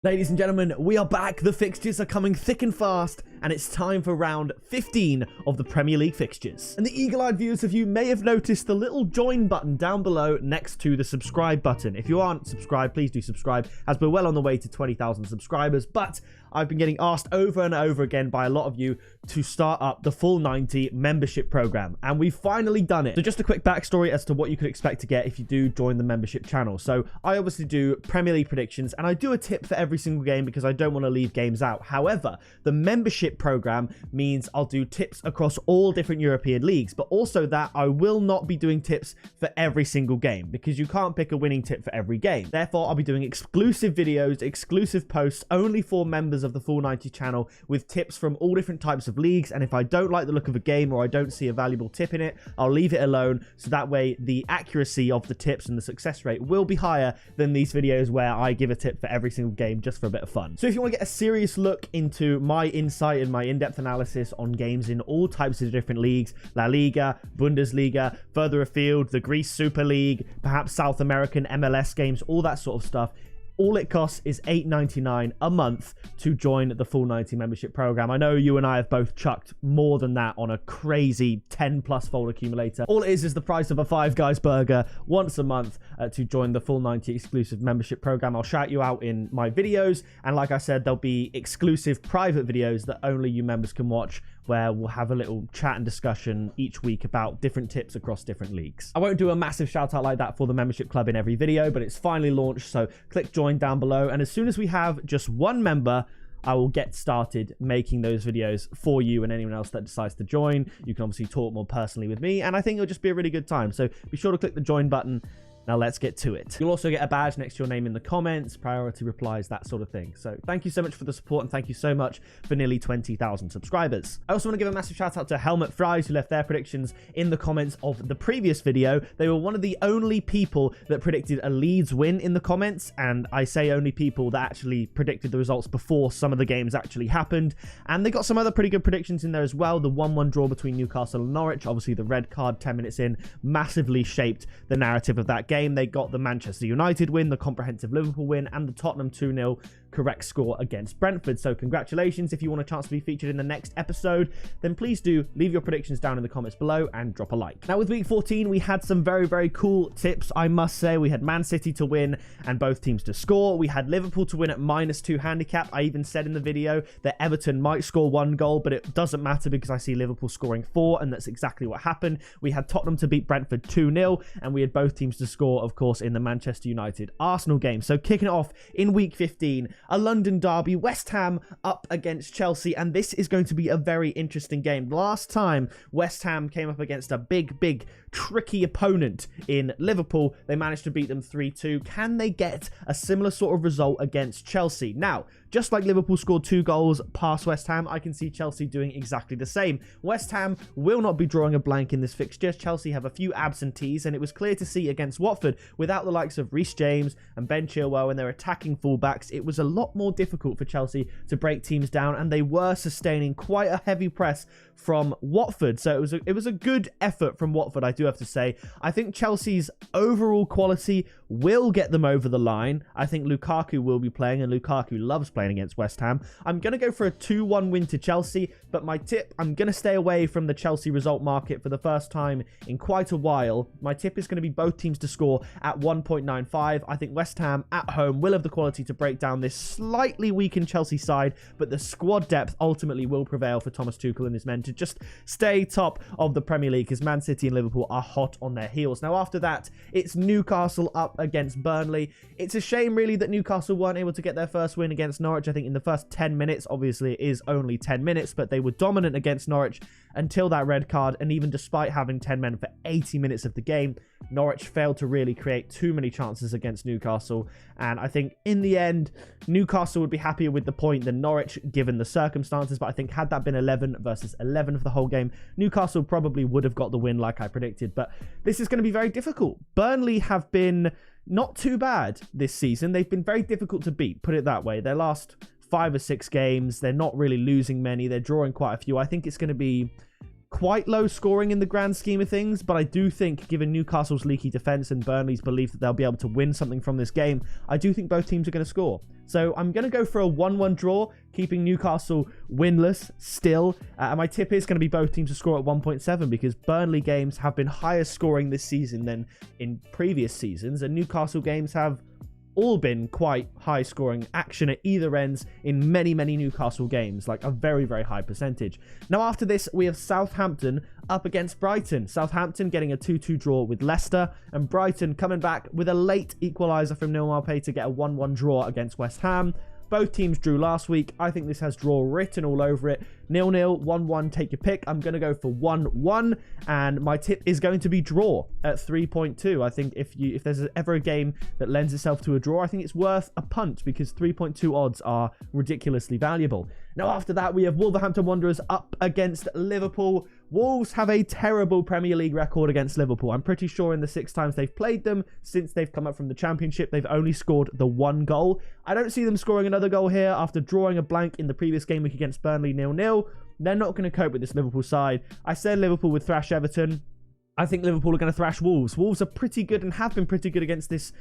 Ladies and gentlemen, we are back. The fixtures are coming thick and fast, and it's time for round 15 of the Premier League fixtures. And the eagle-eyed viewers of you may have noticed the little join button down below next to the subscribe button. If you aren't subscribed, please do subscribe, as we're well on the way to 20,000 subscribers. But I've been getting asked over and over again by a lot of you to start up the full 90 membership program, and we've finally done it. So just a quick backstory as to what you could expect to get if you do join the membership channel. So I obviously do Premier League predictions, and I do a tip for every single game because I don't want to leave games out. However, the membership program means I'll do tips across all different European leagues, but also that I will not be doing tips for every single game because you can't pick a winning tip for every game. Therefore, I'll be doing exclusive videos, exclusive posts only for members of the Full 90 channel with tips from all different types of leagues. And if I don't like the look of a game or I don't see a valuable tip in it, I'll leave it alone, so that way the accuracy of the tips and the success rate will be higher than these videos where I give a tip for every single game just for a bit of fun. So if you want to get a serious look into my insight and my in-depth analysis on games in all types of different leagues, La Liga, Bundesliga, further afield, the Greece Super League, perhaps South American MLS games, all that sort of stuff, all it costs is $8.99 a month to join the Full 90 membership program. I know you and I have both chucked more than that on a crazy 10+ fold accumulator. All it is the price of a Five Guys burger once a month to join the Full 90 exclusive membership program. I'll shout you out in my videos, and like I said, there'll be exclusive private videos that only you members can watch, where we'll have a little chat and discussion each week about different tips across different leagues. I won't do a massive shout out like that for the membership club in every video, but it's finally launched, so click join down below, and as soon as we have just one member, I will get started making those videos for you and anyone else that decides to join. You can obviously talk more personally with me, and I think it'll just be a really good time, so be sure to click the join button. Now let's get to it. You'll also get a badge next to your name in the comments, priority replies, that sort of thing. So thank you so much for the support, and thank you so much for nearly 20,000 subscribers. I also want to give a massive shout out to Helmet Fries, who left their predictions in the comments of the previous video. They were one of the only people that predicted a Leeds win in the comments, and I say only people that actually predicted the results before some of the games actually happened. And they got some other pretty good predictions in there as well. The 1-1 draw between Newcastle and Norwich, obviously the red card 10 minutes in, massively shaped the narrative of that game. They got the Manchester United win, the comprehensive Liverpool win, and the Tottenham 2-0 correct score against Brentford. So congratulations. If you want a chance to be featured in the next episode, then please do leave your predictions down in the comments below and drop a like. Now with week 14, we had some very, very cool tips, I must say. We had Man City to win and both teams to score. We had Liverpool to win at -2 handicap. I even said in the video that Everton might score 1 goal, but it doesn't matter because I see Liverpool scoring 4, and that's exactly what happened. We had Tottenham to beat Brentford 2-0, and we had both teams to score, of course, in the Manchester United Arsenal game. So kicking it off in week 15, a London derby, West Ham up against Chelsea, and this is going to be a very interesting game. Last time West Ham came up against a big tricky opponent in Liverpool, they managed to beat them 3-2. Can they get a similar sort of result against Chelsea? Now, just like Liverpool scored 2 goals past West Ham, I can see Chelsea doing exactly the same. West Ham will not be drawing a blank in this fixture. Chelsea have a few absentees, and it was clear to see against Watford, without the likes of Reece James and Ben Chilwell and their attacking fullbacks, it was a lot more difficult for Chelsea to break teams down, and they were sustaining quite a heavy press from Watford. So it was a good effort from Watford, I do have to say. I think Chelsea's overall quality will get them over the line. I think Lukaku will be playing, and Lukaku loves playing against West Ham. I'm going to go for a 2-1 win to Chelsea, but my tip, I'm going to stay away from the Chelsea result market for the first time in quite a while. My tip is going to be both teams to score at 1.95. I think West Ham at home will have the quality to break down this slightly weakened Chelsea side, but the squad depth ultimately will prevail for Thomas Tuchel and his men to just stay top of the Premier League, because Man City and Liverpool are hot on their heels. Now after that, it's Newcastle up against Burnley. It's a shame really that Newcastle weren't able to get their first win against Norwich. I think in the first 10 minutes, obviously it is only 10 minutes, but they were dominant against Norwich until that red card, and even despite having 10 men for 80 minutes of the game, Norwich failed to really create too many chances against Newcastle. And I think in the end, Newcastle would be happier with the point than Norwich given the circumstances, but I think had that been 11 versus 11 for the whole game, Newcastle probably would have got the win like I predicted. But this is going to be very difficult. Burnley have been not too bad this season. They've been very difficult to beat, put it that way. Their last 5 or 6 games, they're not really losing many. They're drawing quite a few. I think it's going to be quite low scoring in the grand scheme of things, but I do think, given Newcastle's leaky defence and Burnley's belief that they'll be able to win something from this game, I do think both teams are going to score. So I'm going to go for a 1-1 draw, keeping Newcastle winless still. And my tip is going to be both teams to score at 1.7 because Burnley games have been higher scoring this season than in previous seasons. And Newcastle games have all been quite high scoring action at either ends in many Newcastle games, like a very high percentage. Now after this we have Southampton up against Brighton. Southampton getting a 2-2 draw with Leicester, and Brighton coming back with a late equaliser from Neil Maupay to get a 1-1 draw against West Ham. Both teams drew last week. I think this has draw written all over it. 0-0, 1-1, take your pick. I'm going to go for 1-1, and my tip is going to be draw at 3.2. I think if there's ever a game that lends itself to a draw, I think it's worth a punt because 3.2 odds are ridiculously valuable. Now after that, we have Wolverhampton Wanderers up against Liverpool. Wolves have a terrible Premier League record against Liverpool. I'm pretty sure in the 6 times they've played them since they've come up from the Championship, they've only scored the 1 goal. I don't see them scoring another goal here after drawing a blank in the previous game week against Burnley 0-0. They're not going to cope with this Liverpool side. I said Liverpool would thrash Everton. I think Liverpool are going to thrash Wolves. Wolves are pretty good and have been pretty good against this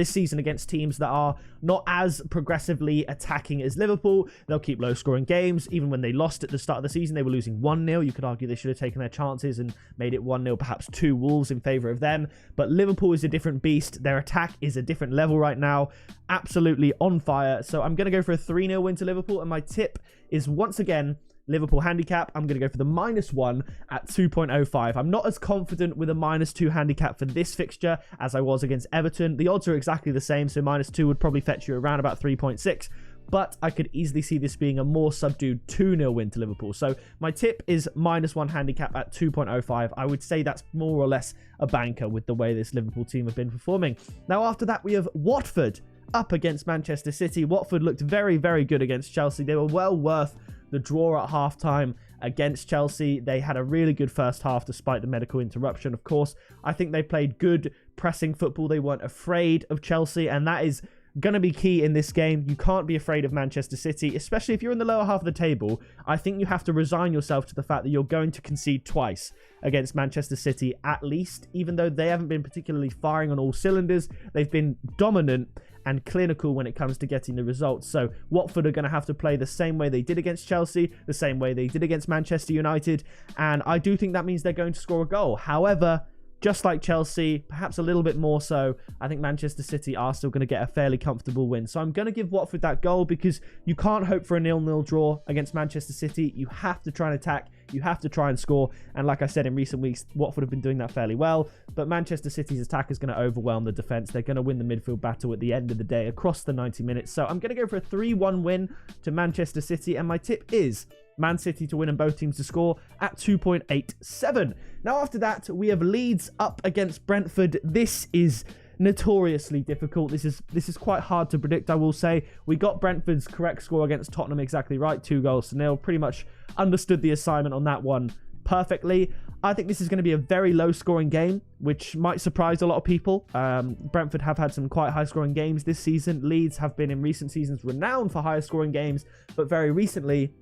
season against teams that are not as progressively attacking as Liverpool. They'll keep low-scoring games. Even when they lost at the start of the season, they were losing 1-0. You could argue they should have taken their chances and made it 1-0, perhaps 2 Wolves in favour of them. But Liverpool is a different beast. Their attack is a different level right now. Absolutely on fire. So I'm going to go for a 3-0 win to Liverpool. And my tip is once again Liverpool handicap. I'm going to go for the -1 at 2.05. I'm not as confident with a -2 handicap for this fixture as I was against Everton. The odds are exactly the same, so -2 would probably fetch you around about 3.6. But I could easily see this being a more subdued 2-0 win to Liverpool. So my tip is -1 handicap at 2.05. I would say that's more or less a banker with the way this Liverpool team have been performing. Now after that, we have Watford up against Manchester City. Watford looked very good against Chelsea. They were well worth the draw at halftime against Chelsea. They had a really good first half despite the medical interruption, of course. I think they played good pressing football. They weren't afraid of Chelsea, and that is going to be key in this game. You can't be afraid of Manchester City, especially if you're in the lower half of the table. I think you have to resign yourself to the fact that you're going to concede twice against Manchester City at least, even though they haven't been particularly firing on all cylinders. They've been dominant and clinical when it comes to getting the results. So Watford are going to have to play the same way they did against Chelsea, the same way they did against Manchester United, and I do think that means they're going to score a goal. However, just like Chelsea, perhaps a little bit more so, I think Manchester City are still going to get a fairly comfortable win. So I'm going to give Watford that goal because you can't hope for a 0-0 draw against Manchester City. You have to try and attack. You have to try and score. And like I said, in recent weeks, Watford have been doing that fairly well. But Manchester City's attack is going to overwhelm the defence. They're going to win the midfield battle at the end of the day across the 90 minutes. So I'm going to go for a 3-1 win to Manchester City. And my tip is Man City to win and both teams to score at 2.87. Now after that, we have Leeds up against Brentford. This is notoriously difficult. This is quite hard to predict, I will say. We got Brentford's correct score against Tottenham exactly right, 2-0. Pretty much understood the assignment on that one perfectly. I think this is going to be a very low scoring game, which might surprise a lot of people. Brentford have had some quite high scoring games this season. Leeds have been in recent seasons renowned for higher scoring games, but very recently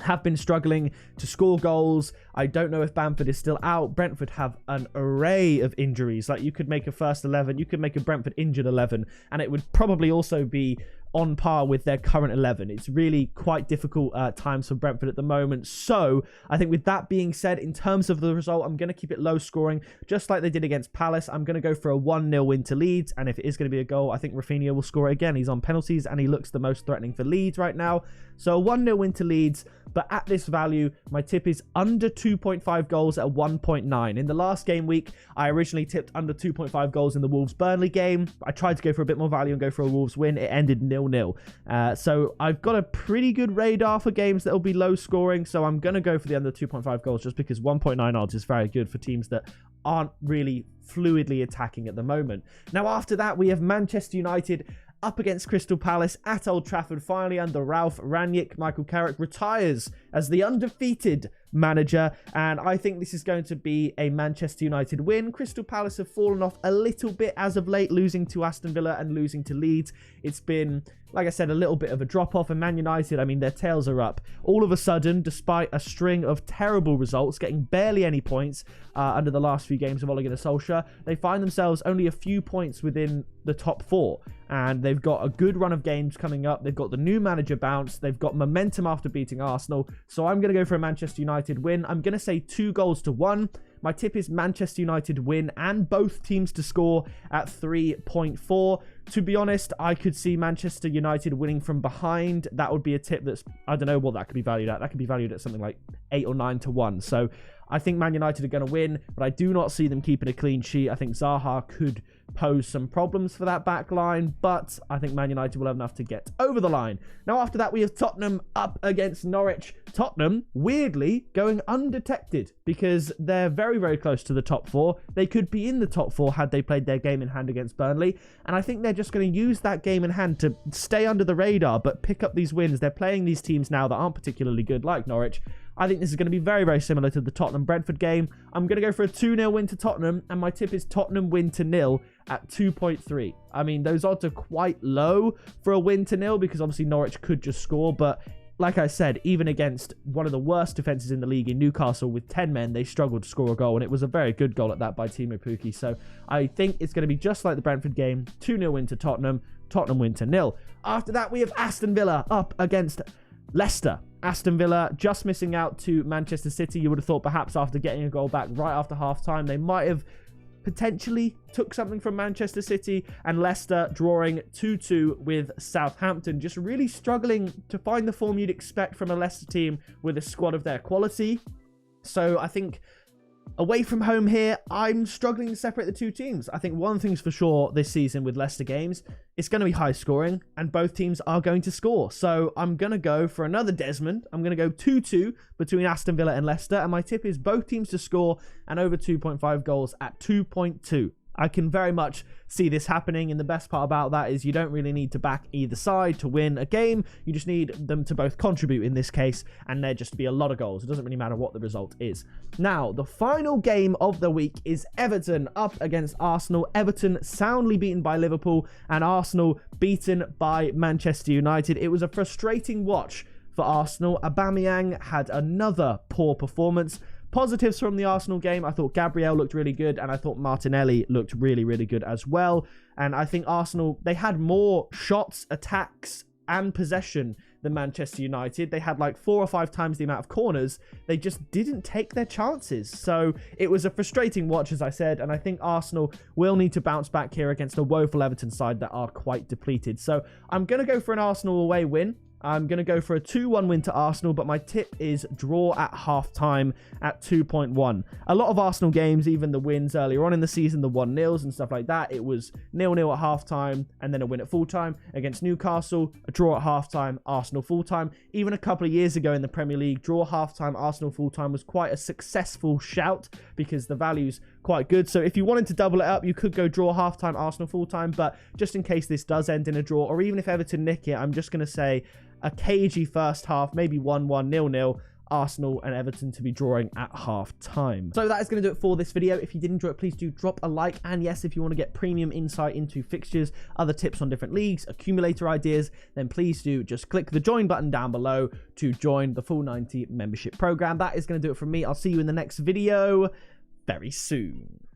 have been struggling to score goals. I don't know if Bamford is still out. Brentford have an array of injuries. Like, you could make a first 11, you could make a Brentford injured 11, and it would probably also be on par with their current 11. It's really quite difficult times for Brentford at the moment. So I think with that being said, in terms of the result, I'm going to keep it low scoring, just like they did against Palace. I'm going to go for a 1-0 win to Leeds, and if it is going to be a goal, I think Rafinha will score it again. He's on penalties, and he looks the most threatening for Leeds right now. So a 1-0 win to Leeds, but at this value, my tip is under 2.5 goals at 1.9. In the last game week, I originally tipped under 2.5 goals in the Wolves-Burnley game. I tried to go for a bit more value and go for a Wolves win. It ended 0-0. So I've got a pretty good radar for games that will be low scoring, so I'm going to go for the under 2.5 goals just because 1.9 odds is very good for teams that aren't really fluidly attacking at the moment. Now after that, we have Manchester United up against Crystal Palace at Old Trafford, finally under Ralph Rangnick. Michael Carrick retires as the undefeated manager, and I think this is going to be a Manchester United win. Crystal Palace have fallen off a little bit as of late, losing to Aston Villa and losing to Leeds. It's been like I said, a little bit of a drop-off. And Man United, I mean, their tails are up. All of a sudden, despite a string of terrible results, getting barely any points under the last few games of Ole Gunnar Solskjaer, they find themselves only a few points within the top 4. And they've got a good run of games coming up. They've got the new manager bounce. They've got momentum after beating Arsenal. So I'm going to go for a Manchester United win. I'm going to say 2-1. My tip is Manchester United win and both teams to score at 3.4. To be honest, I could see Manchester United winning from behind. That would be a tip that's, I don't know what that could be valued at. That could be valued at something like 8 or 9 to 1. So I think Man United are going to win, but I do not see them keeping a clean sheet. I think Zaha could pose some problems for that back line, but I think Man United will have enough to get over the line. Now, after that, we have Tottenham up against Norwich. Tottenham, weirdly, going undetected because they're very, very close to the top 4. They could be in the top 4 had they played their game in hand against Burnley, and I think they're just going to use that game in hand to stay under the radar, but pick up these wins. They're playing these teams now that aren't particularly good, like Norwich. I think this is going to be very, very similar to the Tottenham-Brentford game. I'm going to go for a 2-0 win to Tottenham, and my tip is Tottenham win to 0 at 2.3. I mean, those odds are quite low for a win to 0 because obviously Norwich could just score, but like I said, even against one of the worst defenses in the league in Newcastle with 10 men, they struggled to score a goal, and it was a very good goal at that by Timo Pukki. So I think it's going to be just like the Brentford game, 2-0 win to Tottenham, Tottenham win to 0. After that, we have Aston Villa up against Leicester. Aston Villa just missing out to Manchester City. You would have thought perhaps after getting a goal back right after half-time, they might have potentially took something from Manchester City, and Leicester drawing 2-2 with Southampton, just really struggling to find the form you'd expect from a Leicester team with a squad of their quality. So I think away from home here, I'm struggling to separate the two teams. I think one thing's for sure this season with Leicester games, it's going to be high scoring and both teams are going to score. So I'm going to go for another Desmond. I'm going to go 2-2 between Aston Villa and Leicester, and my tip is both teams to score and over 2.5 goals at 2.2. I can very much see this happening, and the best part about that is you don't really need to back either side to win a game. You just need them to both contribute in this case, and there just to be a lot of goals. It doesn't really matter what the result is. Now, the final game of the week is Everton up against Arsenal. Everton soundly beaten by Liverpool, and Arsenal beaten by Manchester United. It was a frustrating watch for Arsenal. Aubameyang had another poor performance. Positives from the Arsenal game, I thought Gabriel looked really good, and I thought Martinelli looked really, really good as well. And I think Arsenal, they had more shots, attacks, and possession than Manchester United. They had like 4 or 5 times the amount of corners. They just didn't take their chances. So it was a frustrating watch, as I said, and I think Arsenal will need to bounce back here against a woeful Everton side that are quite depleted. So I'm going to go for an Arsenal away win. I'm going to go for a 2-1 win to Arsenal, but my tip is draw at half-time at 2.1. A lot of Arsenal games, even the wins earlier on in the season, the 1-0s and stuff like that, it was 0-0 at half-time and then a win at full-time. Against Newcastle, a draw at half-time, Arsenal full-time. Even a couple of years ago in the Premier League, draw half-time, Arsenal full-time was quite a successful shout because the value's quite good. So if you wanted to double it up, you could go draw half-time, Arsenal full-time, but just in case this does end in a draw, or even if Everton nick it, I'm just going to say a cagey first half, maybe 1-1, 0-0, Arsenal and Everton to be drawing at half time. So that is going to do it for this video. If you did enjoy it, please do drop a like. And yes, if you want to get premium insight into fixtures, other tips on different leagues, accumulator ideas, then please do just click the join button down below to join the full 90 membership program. That is going to do it from me. I'll see you in the next video very soon.